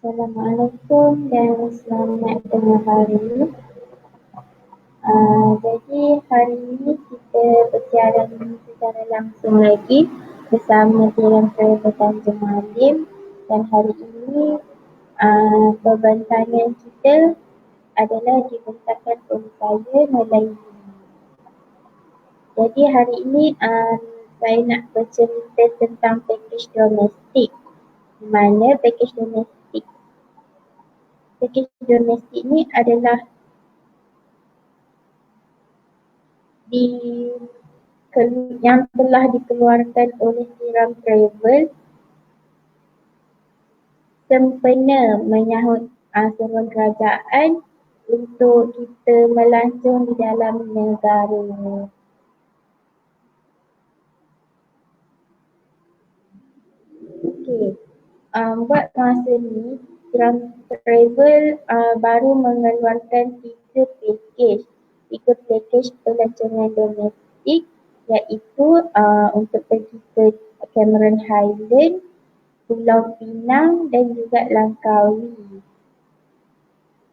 Assalamualaikum dan selamat tengah hari. Jadi hari ini kita bersiaran secara langsung lagi bersama Jiran Travel Tanjung Malim, dan hari ini pembantangan kita adalah dibentangkan oleh saya Melayu. Jadi hari ini saya nak bercerita tentang pakej domestik. Di mana pakej domestik ni adalah yang telah dikeluarkan oleh Jiran Travel sempena menyahut seruan kerajaan untuk kita melancong di dalam negara. Okey, buat masa ni Jiran Travel baru mengeluarkan tiga pakej pelancongan domestik, iaitu untuk pergi ke Cameron Highland, Pulau Pinang dan juga Langkawi.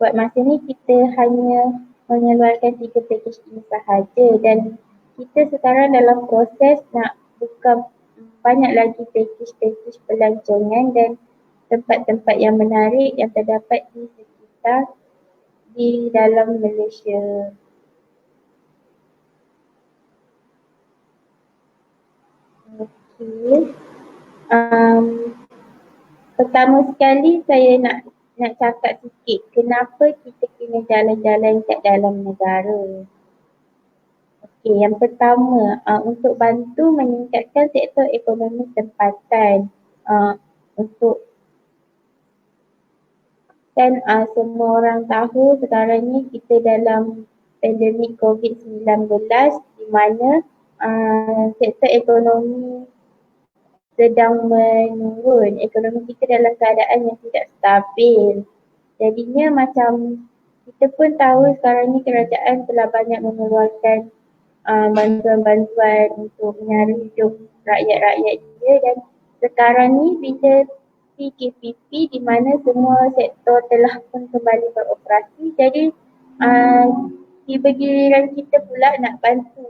Buat masa ni kita hanya mengeluarkan tiga pakej ini sahaja, dan kita sekarang dalam proses nak buka banyak lagi pakej pelancongan dan tempat-tempat yang menarik yang terdapat di sekitar di dalam Malaysia. Okey. Pertama sekali saya nak cakap sikit kenapa kita kena jalan-jalan kat dalam negara. Okey, yang pertama untuk bantu meningkatkan sektor ekonomi tempatan. Untuk kan semua orang tahu sekarang ni kita dalam pandemik COVID-19, di mana sektor ekonomi sedang menurun. Ekonomi kita dalam keadaan yang tidak stabil. Jadinya macam kita pun tahu sekarang ni kerajaan telah banyak mengeluarkan bantuan-bantuan untuk menyara hidup rakyat-rakyat dia, dan sekarang ni bila PKPP di mana semua sektor telah pun kembali beroperasi, jadi tiba giliran kita pula nak bantu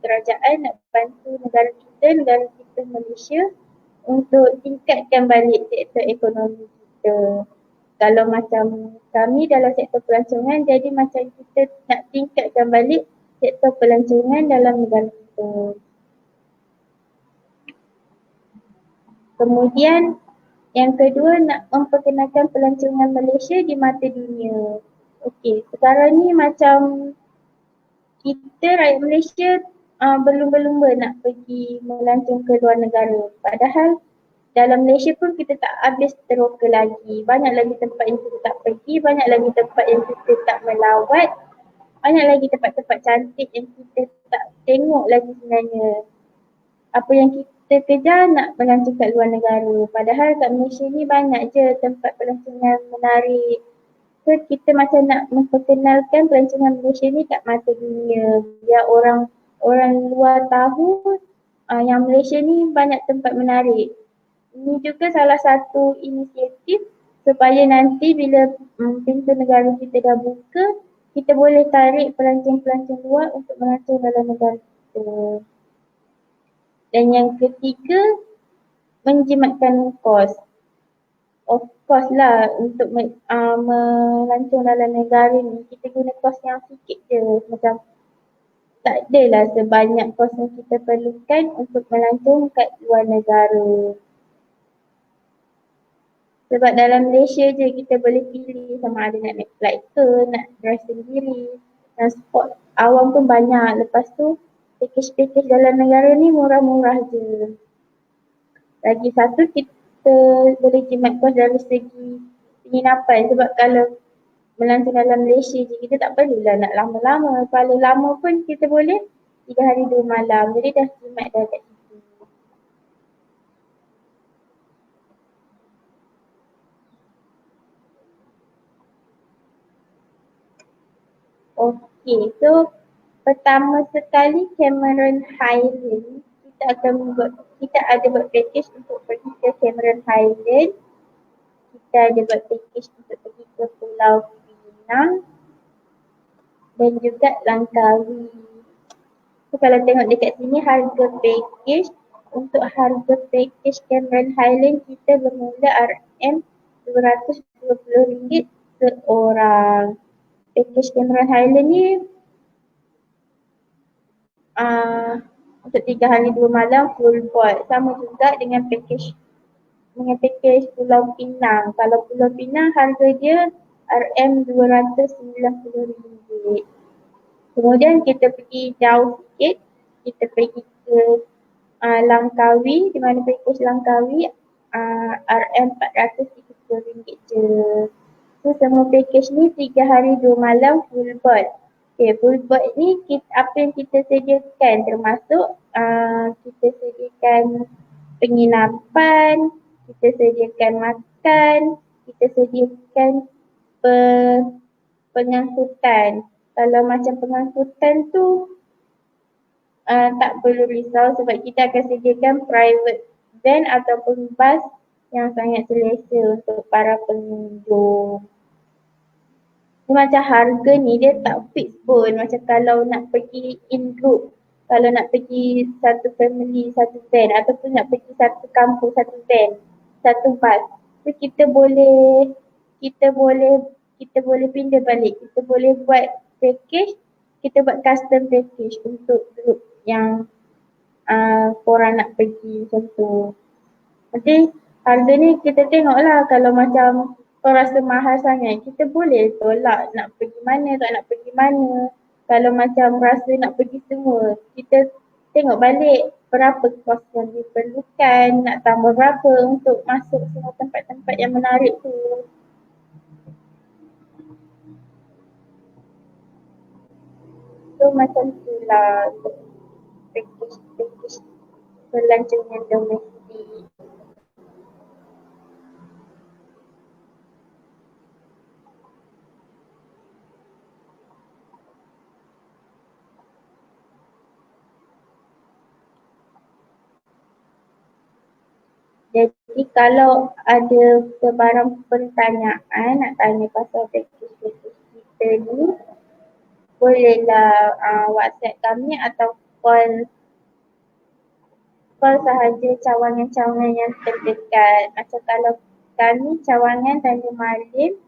kerajaan, nak bantu negara kita Malaysia untuk tingkatkan balik sektor ekonomi kita. Kalau macam kami dalam sektor pelancongan, jadi macam kita nak tingkatkan balik sektor pelancongan dalam negara kita. Kemudian yang kedua, nak memperkenalkan pelancongan Malaysia di mata dunia. Okey, sekarang ni macam kita rakyat Malaysia berlumba-lumba nak pergi melancong ke luar negara. Padahal dalam Malaysia pun kita tak habis teroka lagi. Banyak lagi tempat yang kita tak pergi, banyak lagi tempat yang kita tak melawat, banyak lagi tempat-tempat cantik yang kita tak tengok lagi sebenarnya. Apa yang kita kejar nak melancong kat luar negara. Padahal kat Malaysia ni banyak je tempat pelancongan menarik. So kita macam nak memperkenalkan pelancongan Malaysia ni kat mata dunia. Biar orang luar tahu yang Malaysia ni banyak tempat menarik. Ini juga salah satu inisiatif supaya nanti bila pintu negara kita dah buka, kita boleh tarik pelancong-pelancong luar untuk melancong dalam negara kita. Dan yang ketiga, menjimatkan kos. Of course lah, untuk melancong dalam negara ni kita guna kos yang sikit je. Macam tak adalah sebanyak kos yang kita perlukan untuk melancong kat luar negara. Sebab dalam Malaysia je kita boleh pilih sama ada nak naik flight ke, nak drive sendiri. Transport awam pun banyak. Lepas tu pakej-pakej dalam negara ni murah-murah je. Lagi satu, kita boleh jimat kos dari segi penginapan. Sebab kalau melancong dalam Malaysia je, kita tak perlulah nak lama-lama. Kalau lama pun kita boleh 3 hari 2 malam. Jadi dah jimat dah kat situ. Okey, so pertama sekali Cameron Highland, kita ada buat pakej untuk pergi ke Cameron Highland. kita ada buat package untuk pergi ke Pulau Pinang dan juga Langkawi. So, kalau tengok dekat sini harga package, untuk harga package Cameron Highland kita bermula RM220 seorang. Package Cameron Highland ni untuk 3 hari 2 malam full board. Sama juga dengan package Pulau Pinang. Kalau Pulau Pinang harga dia RM290. Kemudian kita pergi jauh sikit, kita pergi ke Langkawi, di mana package Langkawi RM430 je. So semua package ni 3 hari 2 malam full board. Okay, full board ni apa yang kita sediakan termasuk kita sediakan penginapan, kita sediakan makan, kita sediakan pengangkutan. Kalau macam pengangkutan tu tak perlu risau sebab kita akan sediakan private van ataupun bas yang sangat selesa untuk para pengunjung. Macam harga ni dia tak fix pun, macam kalau nak pergi in group, kalau nak pergi satu family, satu van ataupun nak pergi satu kampung, satu van, satu bas. So kita boleh pindah balik, kita boleh buat package, kita buat custom package untuk group yang korang nak pergi macam tu. Nanti harga ni kita tengoklah, kalau macam kau rasa mahal sangat, kita boleh tolak nak pergi mana, tak nak pergi mana. Kalau macam rasa nak pergi semua, kita tengok balik berapa kos yang diperlukan, nak tambah berapa untuk masuk semua tempat-tempat yang menarik tu. So macam tu lah untuk package pelancongan domestik. Jadi kalau ada sebarang pertanyaan nak tanya pasal package kita ni, bolehlah WhatsApp kami atau call sahaja cawangan-cawangan yang terdekat. Macam kalau kami cawangan Tanjung Malim,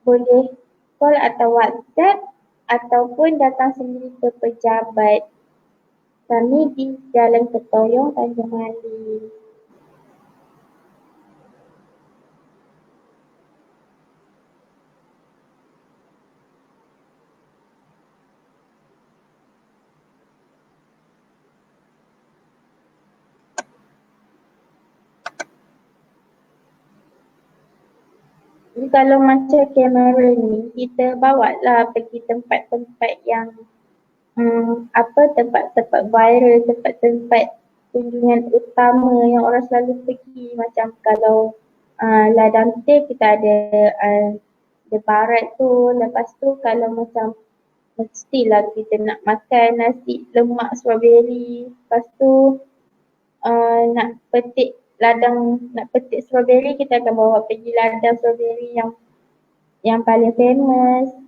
boleh call atau WhatsApp ataupun datang sendiri ke pejabat. Kami di Jalan Ketoyong, Tanjung Malim. Jadi kalau macam kamera ni, kita bawa lah pergi tempat-tempat yang tempat-tempat viral, tempat-tempat kunjungan utama yang orang selalu pergi. Macam kalau Ladang kita ada The Barat tu. Lepas tu kalau macam mestilah kita nak makan nasi lemak strawberry. Lepas tu nak petik strawberry, kita akan bawa pergi ladang strawberry yang paling famous.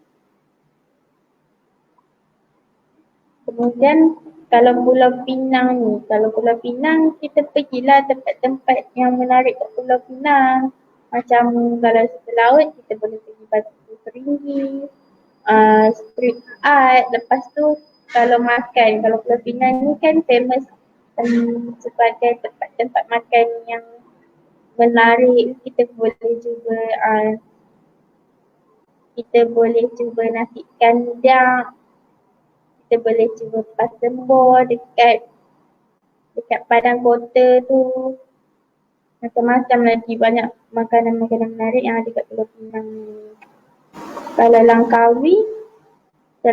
Kemudian kalau Pulau Pinang kita pergilah tempat-tempat yang menarik kat Pulau Pinang. Macam kalau laut kita boleh pergi Batu Peringgi, street art. Lepas tu kalau Pulau Pinang ni kan famous sebagai tempat-tempat makan yang menarik. Kita boleh cuba nasi kandang, kita boleh cuba pasembur dekat padang kota tu. Macam-macam lagi banyak makanan-makanan menarik yang ada kat Pulau Pinang ni. Kalau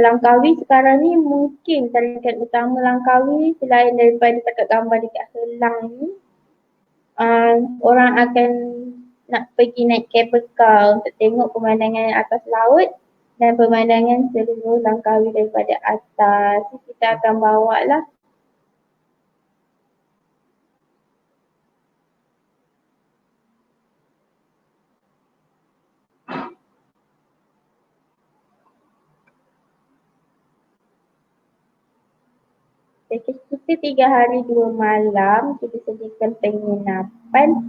Langkawi sekarang ni mungkin tarikan utama Langkawi selain daripada takat gambar dekat Helang ni, orang akan nak pergi naik cable car untuk tengok pemandangan atas laut dan pemandangan seluruh Langkawi daripada atas. Kita akan bawa lah. package kita 3 hari 2 malam, kita sediakan penginapan.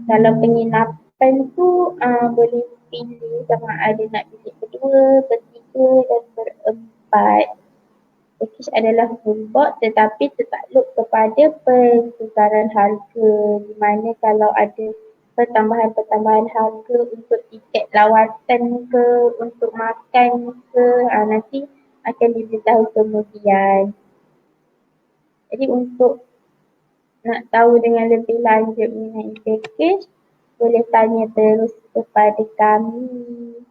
Dalam penginapan tu boleh pilih sama ada nak bilik berdua, bertiga dan berempat. Package adalah full board tetapi tertakluk kepada pertukaran harga, di mana kalau ada pertambahan harga untuk tiket lawatan ke, untuk makan ke, nanti akan diberitahu kemudian. Jadi untuk nak tahu dengan lebih lanjut mengenai package, boleh tanya terus kepada kami.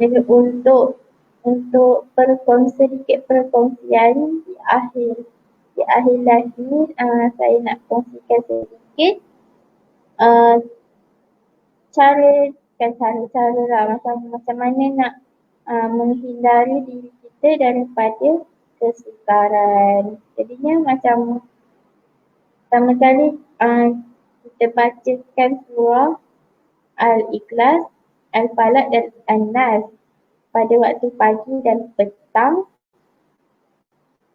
Jadi untuk sedikit perkongsian di akhir lagi, saya nak kongsikan sedikit cara lah macam mana nak menghindari diri kita daripada kesukaran. Jadinya macam pertama kali kita bacakan surah Al-Ikhlas, Al-Falaq dan An-Nas pada waktu pagi dan petang.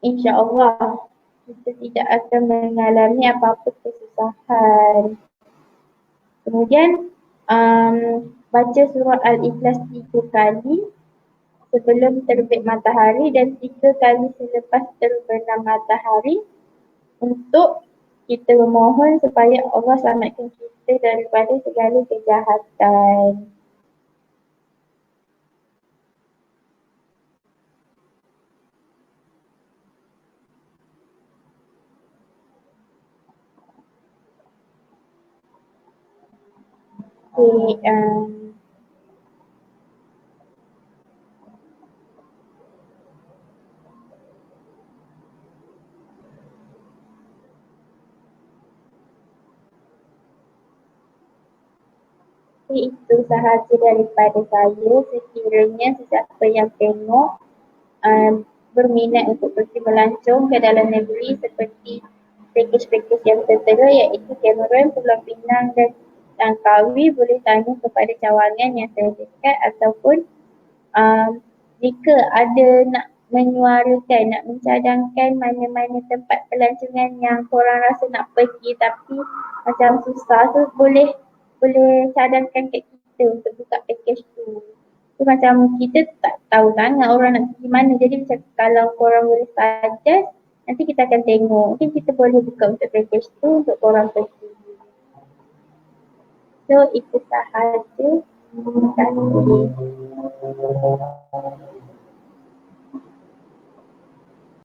InsyaAllah kita tidak akan mengalami apa-apa kesusahan. Kemudian baca surah Al-Ikhlas 3 kali sebelum terbit matahari dan 3 kali selepas terbenam matahari untuk kita memohon supaya Allah selamatkan kita daripada segala kejahatan. Itu sahaja daripada saya. Sekiranya sesiapa yang tengok berminat untuk pergi melancong ke dalam negeri seperti package-package yang tertera iaitu Cameron, Pulau Pinang dan Langkawi, boleh tanya kepada cawangan yang terdekat ataupun jika ada nak menyuarakan, nak mencadangkan mana-mana tempat pelancongan yang korang rasa nak pergi tapi macam susah tu, boleh cadangkan kat kita untuk buka package tu. So macam kita tak tahu sangat orang nak pergi mana, jadi macam kalau korang boleh suggest, nanti kita akan tengok. Mungkin kita boleh buka untuk package tu untuk korang pergi. So itu sahaja. Terima kasih.